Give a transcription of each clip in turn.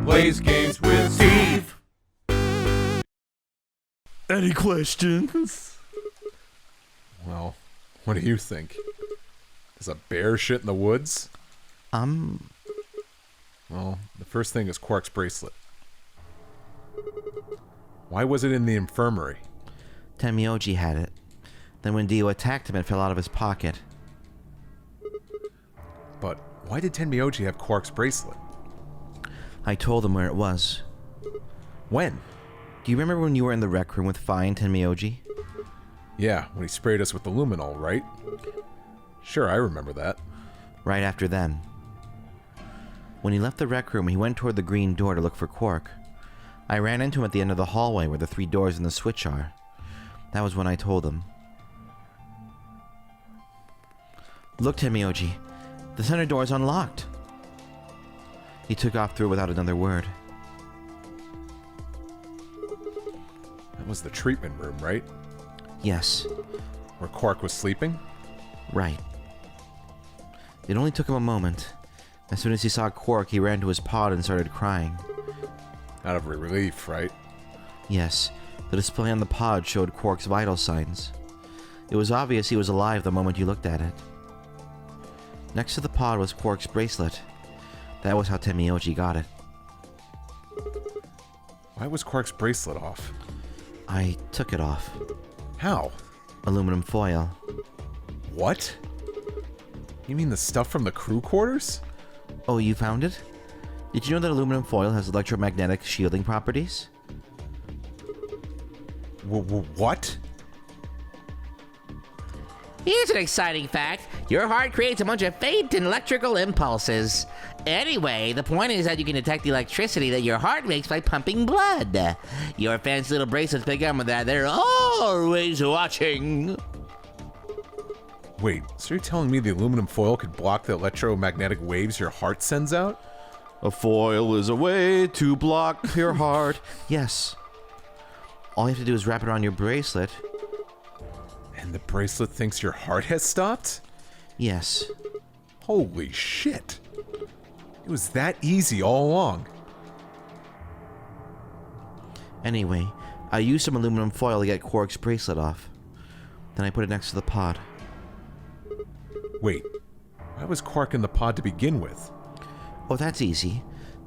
plays games with Steve. Any questions? Well, what do you think? Is a bear shit in the woods? Well, the first thing is Quark's bracelet. Why was it in the infirmary? Tenmyoji had it. Then when Dio attacked him, it fell out of his pocket. But why did Tenmyoji have Quark's bracelet? I told him where it was. When? Do you remember when you were in the rec room with Phi and Tenmyoji? Yeah, when he sprayed us with the luminol, right? Sure, I remember that. Right after then. When he left the rec room, he went toward the green door to look for Quark. I ran into him at the end of the hallway where the 3 doors and the switch are. That was when I told him. Look, Tenmyoji. The center door is unlocked. He took off through without another word. That was the treatment room, right? Yes. Where Quark was sleeping? Right. It only took him a moment. As soon as he saw Quark, he ran to his pod and started crying. Out of relief, right? Yes, the display on the pod showed Quark's vital signs. It was obvious he was alive the moment you looked at it. Next to the pod was Quark's bracelet. That was how Tenmyoji got it. Why was Quark's bracelet off? I took it off. How? Aluminum foil. What? You mean the stuff from the crew quarters? Oh, you found it? Did you know that aluminum foil has electromagnetic shielding properties? What? Here's an exciting fact. Your heart creates a bunch of faint and electrical impulses. Anyway, the point is that you can detect the electricity that your heart makes by pumping blood. Your fancy little bracelets pick up on that. They're always watching. Wait, so you're telling me the aluminum foil could block the electromagnetic waves your heart sends out? A foil is a way to block your heart. Yes. All you have to do is wrap it around your bracelet. And the bracelet thinks your heart has stopped? Yes. Holy shit. It was that easy all along. Anyway, I used some aluminum foil to get Quark's bracelet off. Then I put it next to the pod. Wait, why was Quark in the pod to begin with? Oh, that's easy.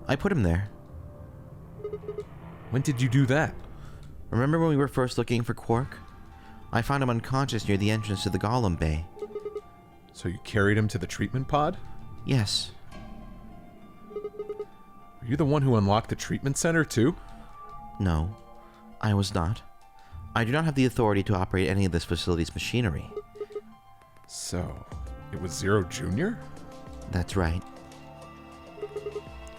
I put him there. When did you do that? Remember when we were first looking for Quark? I found him unconscious near the entrance to the Golem Bay. So you carried him to the treatment pod? Yes. Were you the one who unlocked the treatment center too? No, I was not. I do not have the authority to operate any of this facility's machinery. So, it was Zero Jr.? That's right.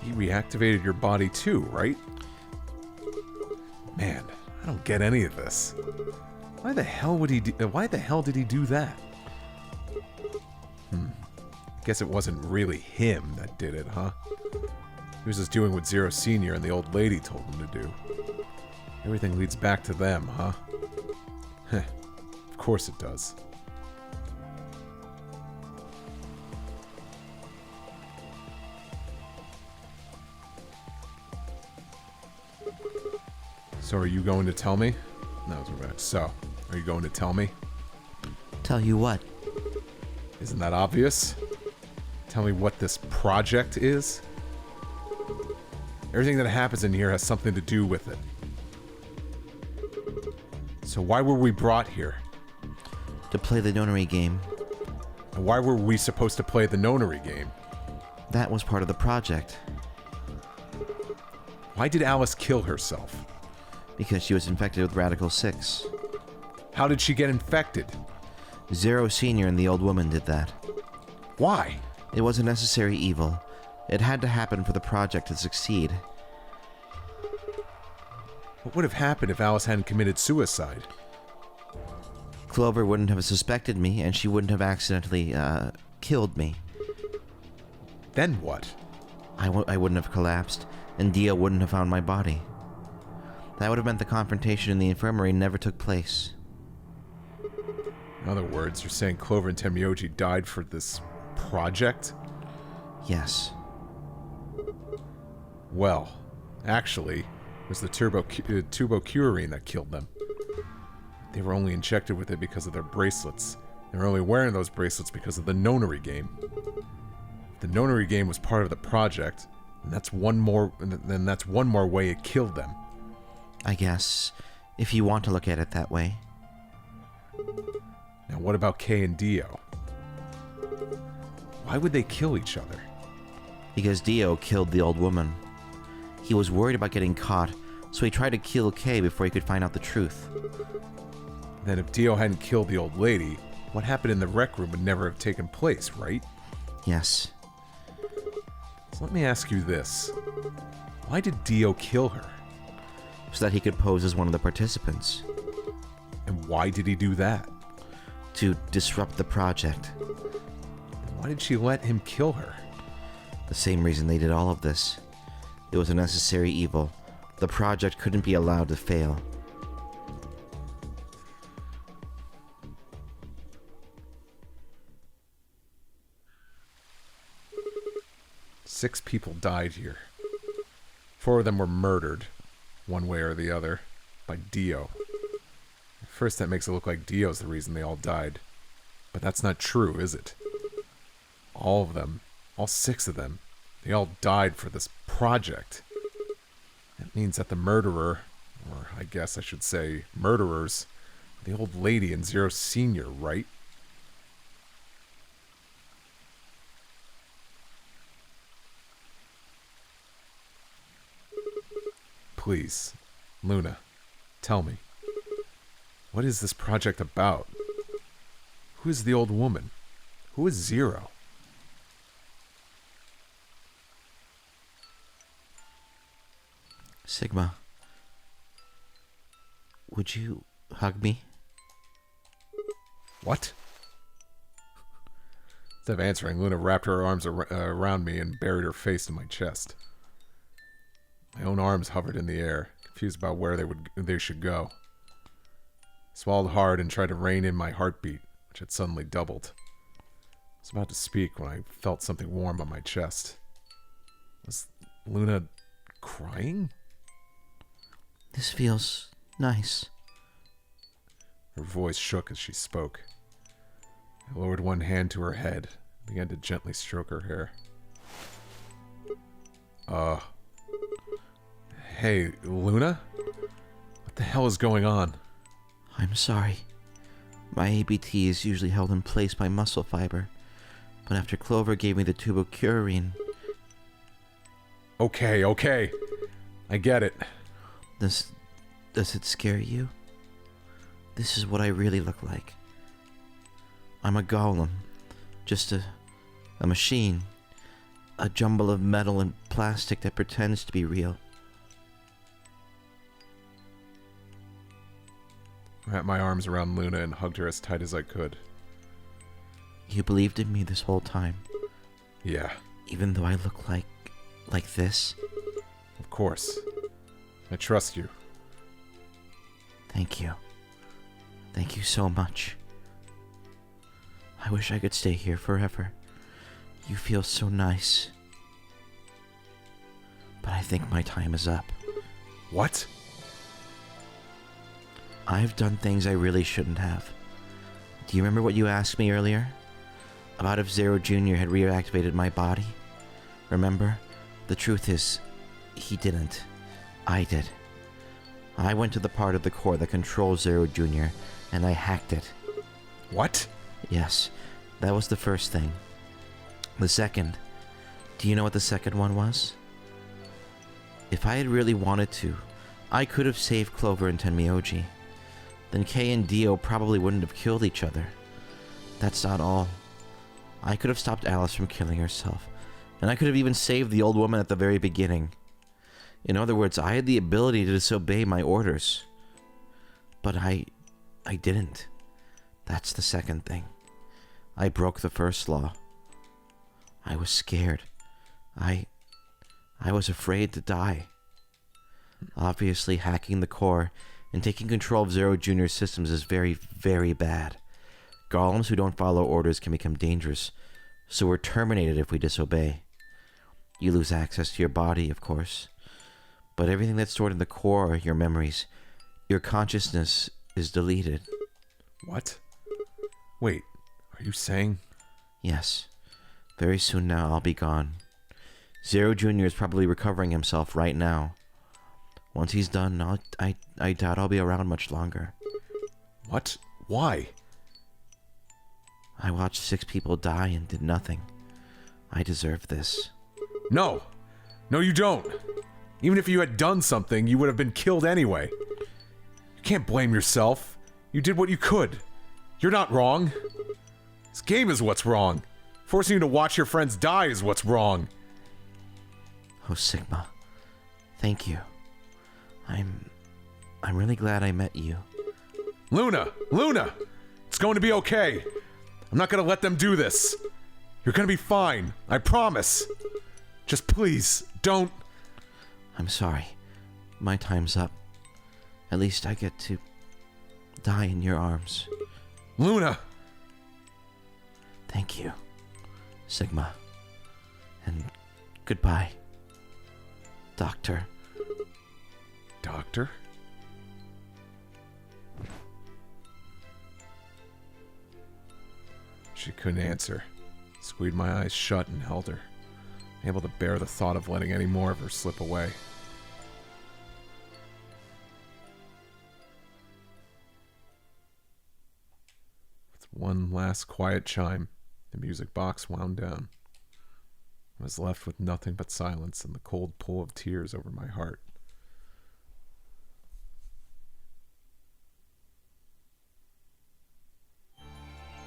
He reactivated your body too, right? Man, I don't get any of this. Why the hell did he do that? Guess it wasn't really him that did it, huh? He was just doing what Zero Senior and the old lady told him to do. Everything leads back to them, huh? Heh, of course it does. So are you going to tell me? No, it's right. So, are you going to tell me? Tell you what? Isn't that obvious? Tell me what this project is? Everything that happens in here has something to do with it. So why were we brought here? To play the nonary game. And why were we supposed to play the nonary game? That was part of the project. Why did Alice kill herself? Because she was infected with Radical 6. How did she get infected? Zero Senior and the old woman did that. Why? It was a necessary evil. It had to happen for the project to succeed. What would have happened if Alice hadn't committed suicide? Clover wouldn't have suspected me, and she wouldn't have accidentally, killed me. Then what? I wouldn't have collapsed, and Dio wouldn't have found my body. That would have meant the confrontation in the infirmary never took place. In other words, you're saying Clover and Tenmyoji died for this project? Yes. Well, Actually, it was the tubocurine that killed them. They were only injected with it because of their bracelets. They were only wearing those bracelets because of the nonary game. If the nonary game was part of the project, and that's one more way it killed them. I guess, if you want to look at it that way. Now what about Kay and Dio? Why would they kill each other? Because Dio killed the old woman. He was worried about getting caught, so he tried to kill Kay before he could find out the truth. Then if Dio hadn't killed the old lady, what happened in the rec room would never have taken place, right? Yes. So let me ask you this. Why did Dio kill her? So that he could pose as one of the participants. And why did he do that? To disrupt the project. And why did she let him kill her? The same reason they did all of this. It was a necessary evil. The project couldn't be allowed to fail. Six people died here. 4 of them were murdered, one way or the other, by Dio. At first that makes it look like Dio's the reason they all died. But that's not true, is it? All of them, all 6 of them, they all died for this project. That means that the murderer, or I guess I should say murderers, the old lady and Zero Senior, right? Please, Luna, tell me. What is this project about? Who is the old woman? Who is Zero? Sigma, would you hug me? What? Instead of answering, Luna wrapped her arms around me and buried her face in my chest. My own arms hovered in the air, confused about where they should go. I swallowed hard and tried to rein in my heartbeat, which had suddenly doubled. I was about to speak when I felt something warm on my chest. Was Luna crying? This feels nice. Her voice shook as she spoke. I lowered one hand to her head and began to gently stroke her hair. Hey, Luna? What the hell is going on? I'm sorry. My ABT is usually held in place by muscle fiber, but after Clover gave me the tubocurine... Okay. I get it. Does it scare you? This is what I really look like. I'm a golem. Just a machine. A jumble of metal and plastic that pretends to be real. I wrapped my arms around Luna and hugged her as tight as I could. You believed in me this whole time? Yeah. Even though I look like this? Of course. I trust you. Thank you. Thank you so much. I wish I could stay here forever. You feel so nice. But I think my time is up. What? I've done things I really shouldn't have. Do you remember what you asked me earlier? About if Zero Jr. had reactivated my body? Remember? The truth is, he didn't. I did. I went to the part of the core that controls Zero Jr., and I hacked it. What? Yes, that was the first thing. The second. Do you know what the second one was? If I had really wanted to, I could have saved Clover and Tenmyoji. Then Kay and Dio probably wouldn't have killed each other. That's not all. I could have stopped Alice from killing herself, and I could have even saved the old woman at the very beginning. In other words, I had the ability to disobey my orders. But I didn't. That's the second thing. I broke the first law. I was scared. I was afraid to die. Obviously, hacking the core and taking control of Zero Jr.'s systems is very, very bad. Golems who don't follow orders can become dangerous, so we're terminated if we disobey. You lose access to your body, of course. But everything that's stored in the core, your memories, your consciousness is deleted. What? Wait, are you saying? Yes. Very soon now, I'll be gone. Zero Jr. is probably recovering himself right now. Once he's done, I doubt I'll be around much longer. What? Why? I watched 6 people die and did nothing. I deserve this. No! No, you don't! Even if you had done something, you would have been killed anyway. You can't blame yourself. You did what you could. You're not wrong. This game is what's wrong. Forcing you to watch your friends die is what's wrong. Oh, Sigma. Thank you. I'm really glad I met you. Luna! Luna! It's going to be okay. I'm not going to let them do this. You're going to be fine. I promise. Just please, don't... I'm sorry. My time's up. At least I get to die in your arms. Luna! Thank you, Sigma. And goodbye, Doctor. Doctor? She couldn't answer. Squeezed my eyes shut and held her, able to bear the thought of letting any more of her slip away. With one last quiet chime, the music box wound down. I was left with nothing but silence and the cold pull of tears over my heart.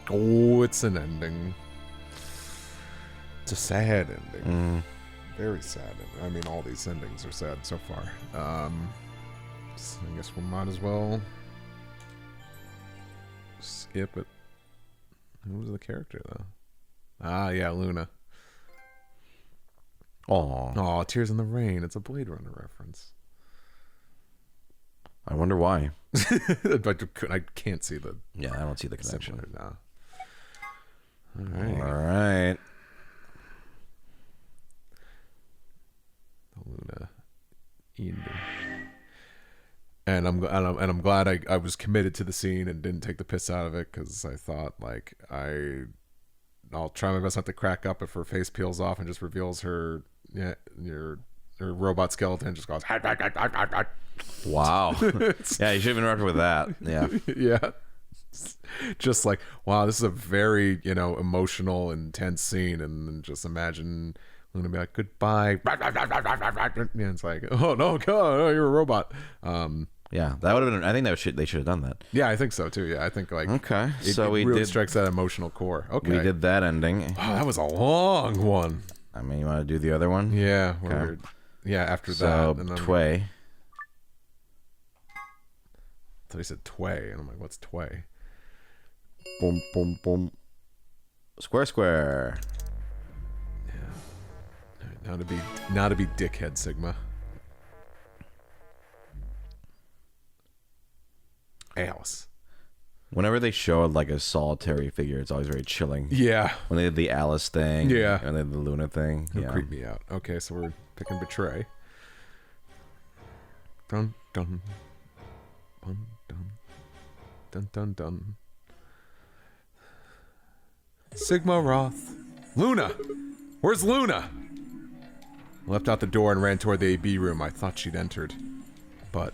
Oh, it's an ending. It's a sad ending. Very sad ending. I mean, all these endings are sad so far. So I guess we might as well skip it. Who was the character, though? Ah, yeah, Luna. Aw. Oh, Tears in the Rain. It's a Blade Runner reference. I wonder why. But I can't see the Yeah, I don't see the connection. similar now. All right. All right. The Luna ending. And I'm glad I was committed to the scene and didn't take the piss out of it, because I thought, like, I'll try my best not to crack up if her face peels off and just reveals her robot skeleton just goes Wow. Yeah, you should have interrupted with that. Yeah. yeah, just like, wow, this is a very emotional, intense scene, and then just imagine Luna be like, goodbye. Yeah, it's like, oh no, God, oh, you're a robot. Yeah, that would have been. I think they should have done that. Yeah, I think so too. Yeah, I think like Okay, it, so it we really did. strikes that emotional core. Okay, We did that ending. Wow, that was a long one. I mean, you want to do the other one? Yeah, Okay. After So that, and then Tway. I thought he said Tway, and I'm like, what's Tway? Boom, boom, boom. Square, square. All right, now to be dickhead Sigma. Alice. Whenever they show like a solitary figure, it's always very chilling. Yeah, When they did the Alice thing, Yeah. and then the Luna thing, it'll yeah. creep me out. Okay, so we're picking Betray. Dun dun dun dun dun dun dun. Sigma Roth. Luna! Where's Luna? I left out the door and ran toward the AB room. I thought she'd entered. But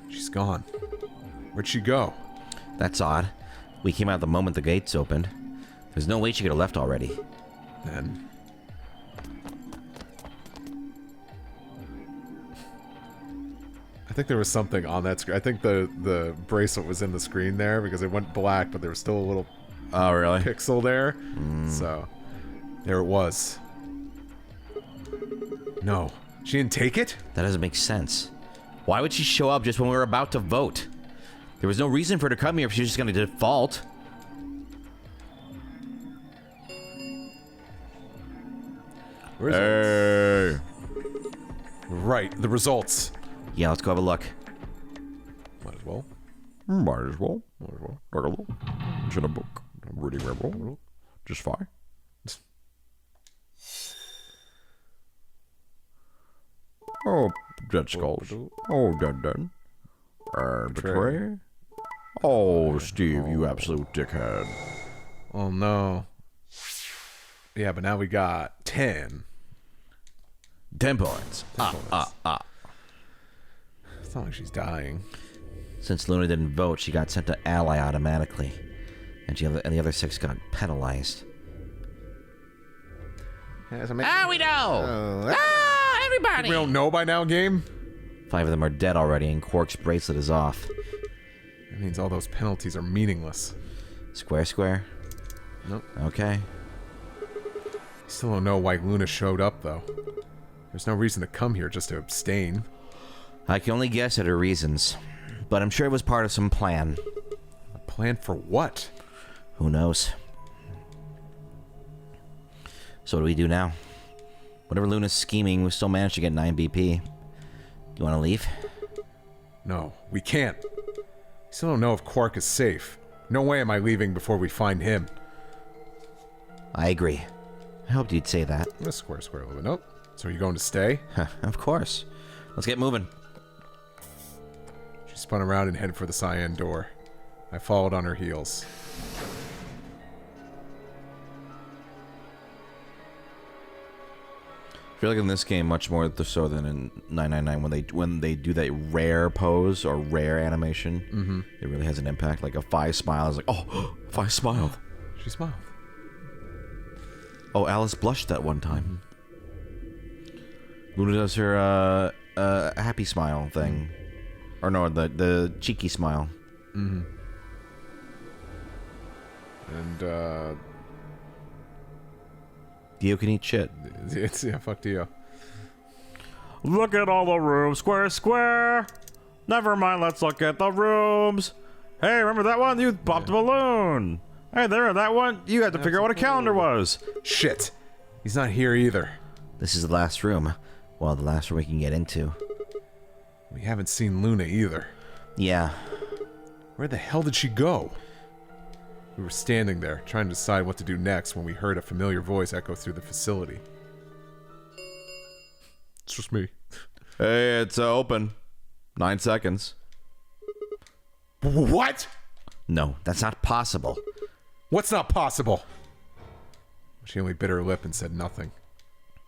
she's gone. Where'd she go? That's odd. We came out the moment the gates opened. There's no way she could have left already. Then I think there was something on that screen. I think the bracelet was in the screen there because it went black, but there was still a little Oh, really? pixel there. So there it was. No, she didn't take it? That doesn't make sense. Why would she show up just when we were about to vote? There was no reason for her to come here if she was just going to default. Results. Right, the results. Yeah, let's go have a look. Might as well. Might as well. Might as well. Take a look. It's in a book. I'm reading rebel. Just fine. Oh, dead skulls. Oh, dead. Betrayer. Oh, Steve, you absolute dickhead. Oh, no. Yeah, but now we got 10. 10 points. It's not like she's dying. Since Luna didn't vote, she got sent to ally automatically. And the other 6 got penalized. We know! Everybody! We don't know by now, game? 5 of them are dead already, and Quark's bracelet is off. That means all those penalties are meaningless. Square? Nope. Okay. Still don't know why Luna showed up, though. There's no reason to come here just to abstain. I can only guess at her reasons. But I'm sure it was part of some plan. A plan for what? Who knows? So what do we do now? Whatever Luna's scheming, we still managed to get 9 BP. Do you want to leave? No, we can't. Still don't know if Quark is safe. No way am I leaving before we find him. I agree. I hoped you'd say that. Square a little bit. Nope. So are you going to stay? Of course. Let's get moving. She spun around and headed for the cyan door. I followed on her heels. I feel like in this game much more so than in 999 when they do that rare pose or rare animation, it really has an impact. Like a Fi smile is like, oh, Fi smiled. She smiled. Oh, Alice blushed that one time. Luna does her happy smile thing, or no, the cheeky smile. And Dio can eat shit. It's fuck Dio. Look at all the rooms. Square. Never mind, let's look at the rooms. Hey, remember that one? You popped a balloon. Hey, there, that one. You had to figure out what a calendar was. Shit. He's not here either. This is the last room. Well, the last room we can get into. We haven't seen Luna either. Yeah. Where the hell did she go? We were standing there, trying to decide what to do next when we heard a familiar voice echo through the facility. It's just me. Hey, it's open. 9 seconds. What? No, that's not possible. What's not possible? She only bit her lip and said nothing.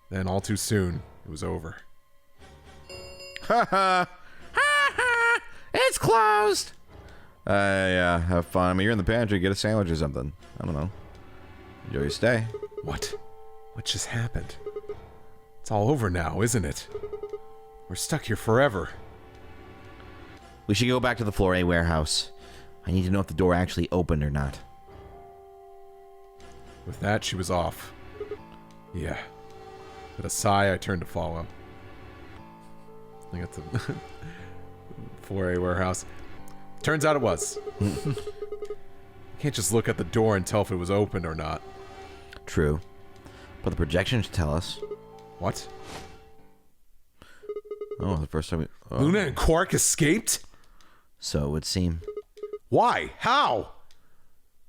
Then, all too soon, it was over. Ha ha! It's closed! Yeah, have fun. I mean, you're in the pantry, get a sandwich or something. I don't know. Enjoy your stay. What? What just happened? It's all over now, isn't it? We're stuck here forever. We should go back to the Floor A warehouse. I need to know if the door actually opened or not. With that, she was off. Yeah. With a sigh, I turned to follow. I got the 4A warehouse. Turns out it was. Can't just look at the door and tell if it was open or not. True. But the projections tell us. What? Oh, the first time we... Oh. Luna and Quark escaped? So it would seem. Why? How?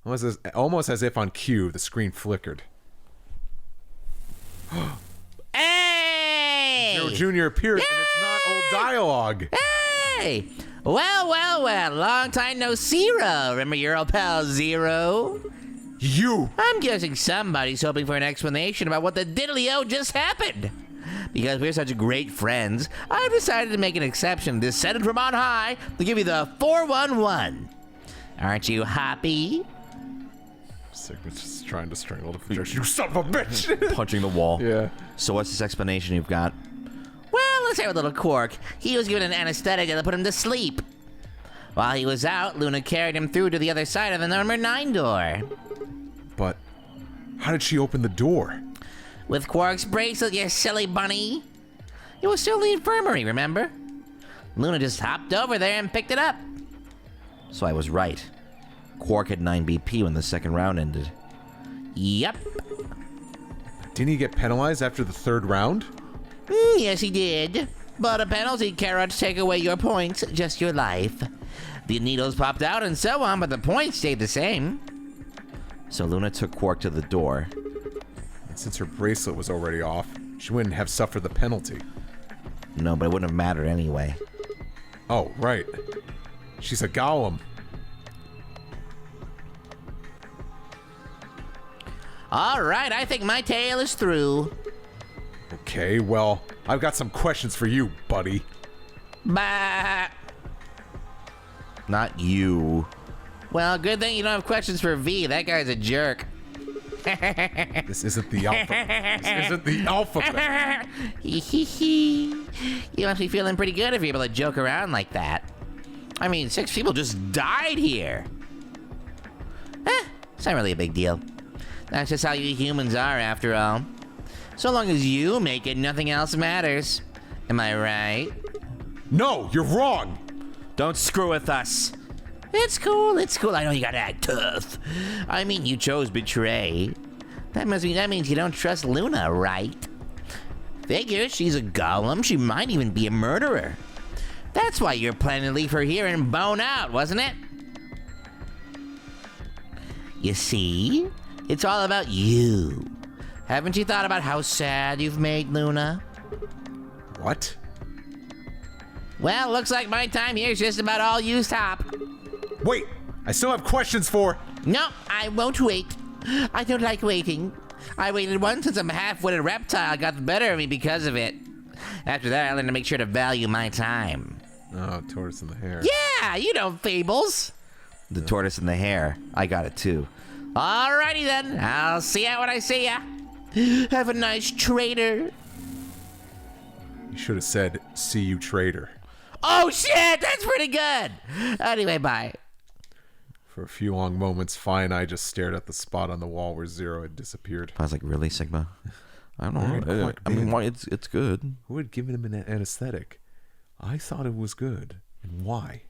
Almost as if on cue, the screen flickered. Hey! Seero Jr. appeared, and it's not old dialogue. Hey! Well. Long time no Seero. Remember your old pal Zero? You! I'm guessing somebody's hoping for an explanation about what the diddly-o just happened. Because we're such great friends, I've decided to make an exception descended from on high to give you the 411. Aren't you happy? Sigma's just trying to strangle the projection. You son of a bitch! Punching the wall. Yeah. So what's this explanation you've got? Well, let's have a little Quark. He was given an anesthetic that put him to sleep. While he was out, Luna carried him through to the other side of the number 9 door. But how did she open the door? With Quark's bracelet, you silly bunny. It was still in the infirmary, remember? Luna just hopped over there and picked it up. So I was right. Quark had 9 BP when the second round ended. Yep. Didn't he get penalized after the 3rd round? Yes, he did. But a penalty cannot take away your points, just your life. The needles popped out and so on, but the points stayed the same. So Luna took Quark to the door. And since her bracelet was already off, she wouldn't have suffered the penalty. No, but it wouldn't have mattered anyway. Oh, right. She's a golem. All right, I think my tale is through. Okay, well, I've got some questions for you, buddy. Bah. Not you. Well, good thing you don't have questions for V. That guy's a jerk. This isn't the alphabet. This isn't the alphabet. You must be feeling pretty good if you're able to joke around like that. I mean, 6 people just died here. It's not really a big deal. That's just how you humans are, after all. So long as you make it, nothing else matters. Am I right? No, you're wrong. Don't screw with us. It's cool, it's cool. I know you gotta act tough. I mean, you chose betray. That means you don't trust Luna, right? Figure she's a golem. She might even be a murderer. That's why you're planning to leave her here and bone out, wasn't it? You see? It's all about you. Haven't you thought about how sad you've made Luna? What? Well, looks like my time here is just about all used up. Wait, I still have questions for... No, I won't wait. I don't like waiting. I waited once and some half-witted reptile got the better of me because of it. After that, I learned to make sure to value my time. Oh, tortoise in the hair. Yeah, you know fables. The tortoise and the hare. I got it too. Alrighty then, I'll see ya when I see ya. Have a nice trader. You should have said, see you, traitor. Oh shit, that's pretty good. Anyway, bye. For a few long moments, Fi and I just stared at the spot on the wall where Zero had disappeared. I was like, really, Sigma? I don't Very know. quite I mean, big. why? It's good. Who had given him an anesthetic? I thought it was good. And why?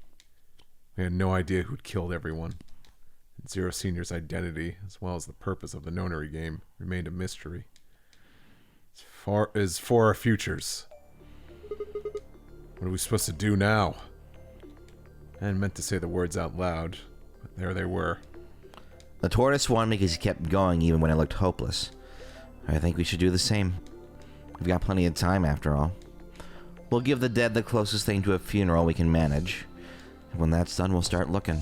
We had no idea who'd killed everyone. And Zero Senior's identity, as well as the purpose of the nonary game, remained a mystery. As for our futures. What are we supposed to do now? I hadn't meant to say the words out loud, but there they were. The tortoise won because he kept going even when it looked hopeless. I think we should do the same. We've got plenty of time after all. We'll give the dead the closest thing to a funeral we can manage. And when that's done, we'll start looking.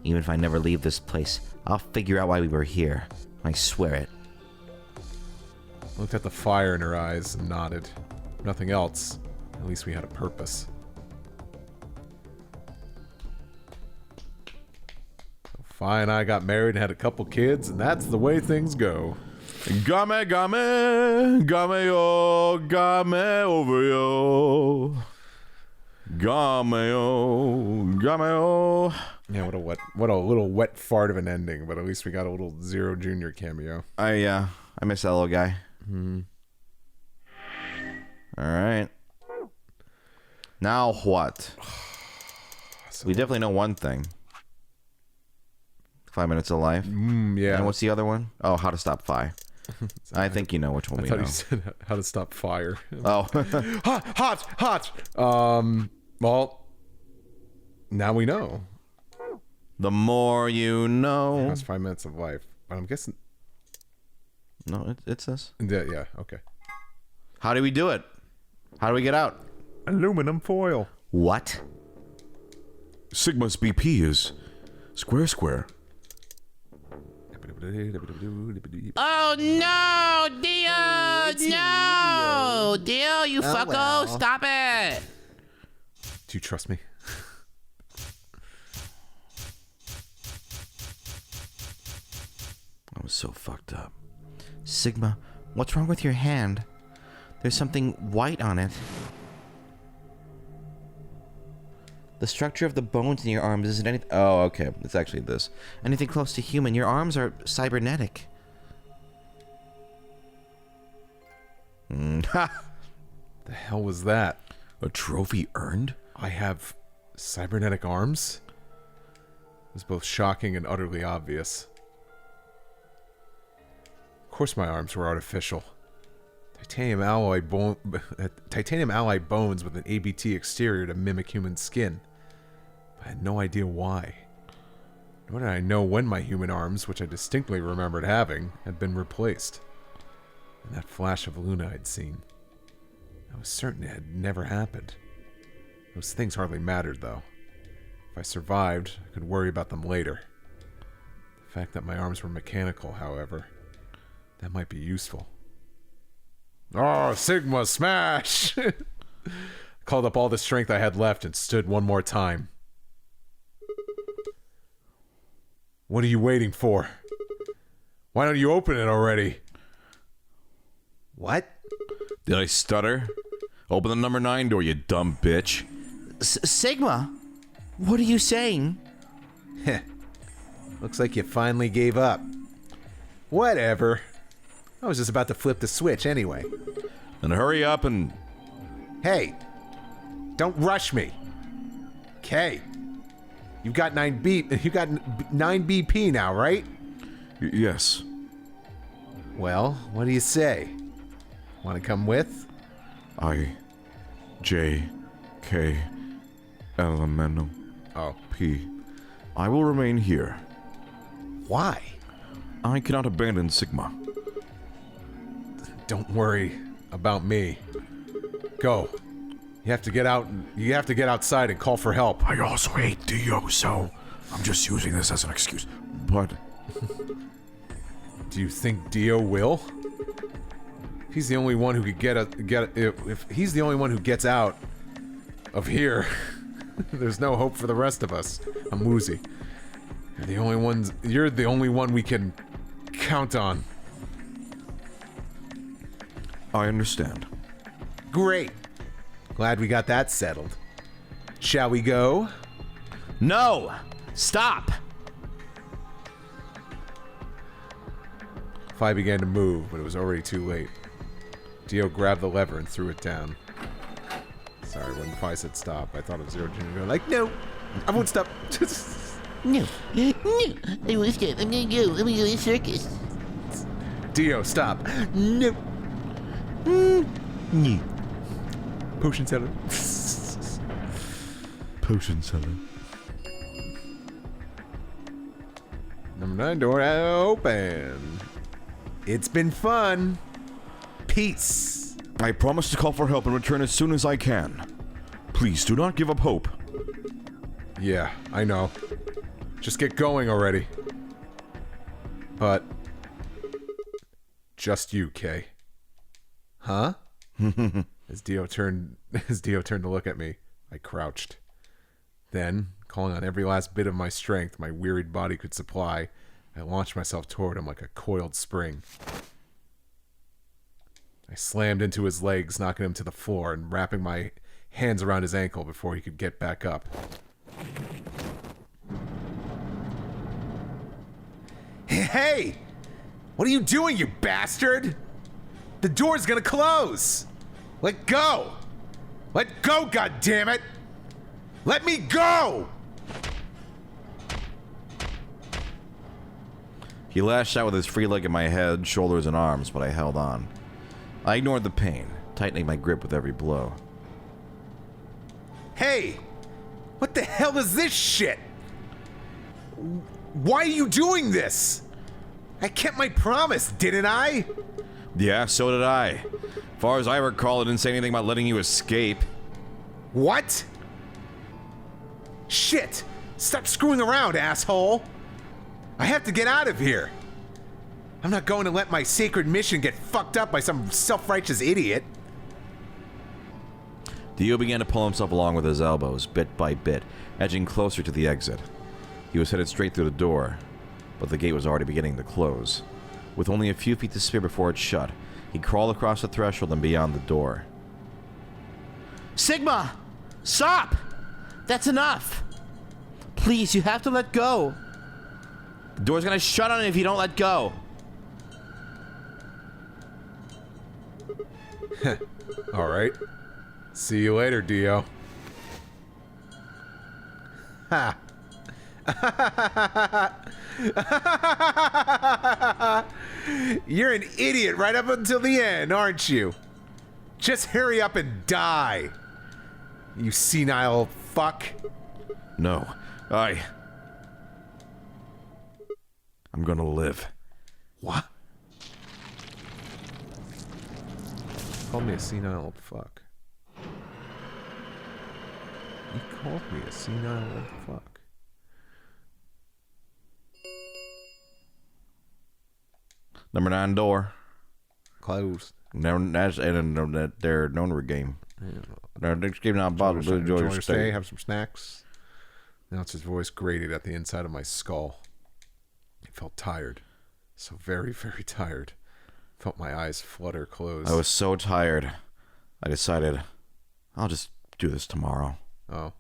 Even if I never leave this place, I'll figure out why we were here. I swear it. I looked at the fire in her eyes and nodded. Nothing else. At least we had a purpose. So Fi and I got married and had a couple kids, and that's the way things go. Game, game, game yo, game over yo. Game yo, game yo. Yeah, what a little wet fart of an ending, but at least we got a little Zero Junior cameo. I miss that little guy. All right. Now what? So, We definitely know one thing. 5 minutes of life. yeah. And what's the other one? Oh, how to stop fire. I think you know which one I we thought know. you said how to stop fire. Oh. Hot. Well, now we know. The more you know. That's 5 minutes of life. But I'm guessing. No, it's this. Yeah. Okay. How do we do it? How do we get out? Aluminum foil. What? Sigma's BP is square. Oh no, Dio! No! Dio, you fucko! well. Stop it! Do you trust me? I was so fucked up. Sigma, what's wrong with your hand? There's something white on it. The structure of the bones in your arms isn't anything. Oh, okay. It's actually this. Anything close to human. Your arms are cybernetic. Ha! The hell was that? A trophy earned? I have cybernetic arms? It was both shocking and utterly obvious. Of course my arms were artificial. Titanium alloy bones with an ABT exterior to mimic human skin. I had no idea why. Nor did I know when my human arms, which I distinctly remembered having, had been replaced. And that flash of Luna I'd seen. I was certain it had never happened. Those things hardly mattered, though. If I survived, I could worry about them later. The fact that my arms were mechanical, however, that might be useful. Oh, Sigma smash! I called up all the strength I had left and stood one more time. What are you waiting for? Why don't you open it already? What? Did I stutter? Open the number 9 door, you dumb bitch. Sigma, what are you saying? Heh. Looks like you finally gave up. Whatever. I was just about to flip the switch anyway. Then hurry up and... Hey, don't rush me. Okay. You got 9 BP now, right? Yes. Well, what do you say? Want to come with? I... J... K... L... M... N... Oh. P... I will remain here. Why? I cannot abandon Sigma. Don't worry about me. Go. You have to get out. You have to get outside and call for help. I also hate Dio, so I'm just using this as an excuse. But do you think Dio will? If he's the only one who could if he's the only one who gets out of here, there's no hope for the rest of us. I'm woozy. You're the only one we can count on. I understand. Great. Glad we got that settled. Shall we go? No! Stop! Phi began to move, but it was already too late. Dio grabbed the lever and threw it down. Sorry, when Phi said stop, I thought of Zero Junior going like, no, I won't stop. No, no, I won't stop. I'm gonna go. I'm gonna go to the circus. Dio, stop. No. No. Potion seller. Potion seller. Number 9 door open. It's been fun. Peace. I promise to call for help and return as soon as I can. Please do not give up hope. Yeah, I know. Just get going already. But just you, Kay. Huh? As Dio turned to look at me, I crouched. Then, calling on every last bit of my strength my wearied body could supply, I launched myself toward him like a coiled spring. I slammed into his legs, knocking him to the floor and wrapping my hands around his ankle before he could get back up. Hey! What are you doing, you bastard? The door's gonna close! Let go! Let go, goddammit! Let me go! He lashed out with his free leg at my head, shoulders, and arms, but I held on. I ignored the pain, tightening my grip with every blow. Hey! What the hell is this shit? Why are you doing this? I kept my promise, didn't I? Yeah, so did I. Far as I recall, I didn't say anything about letting you escape. What? Shit! Stop screwing around, asshole! I have to get out of here! I'm not going to let my sacred mission get fucked up by some self-righteous idiot. Dio began to pull himself along with his elbows, bit by bit, edging closer to the exit. He was headed straight through the door, but the gate was already beginning to close. With only a few feet to spare before it shut, he crawled across the threshold and beyond the door. Sigma! Stop! That's enough! Please, you have to let go. The door's gonna shut on you if you don't let go. Alright. See you later, Dio. Ha! You're an idiot right up until the end, aren't you? Just hurry up and die. You senile fuck. No, I'm gonna live. What? Called me a senile fuck. He called me a senile old fuck. Number 9 door. Closed. That's and their known game. Their next game now bottle. Enjoy your stay. Have some snacks. Now it's his voice grated at the inside of my skull. I felt tired. So very, very tired. Felt my eyes flutter closed. I was so tired. I decided I'll just do this tomorrow. Oh.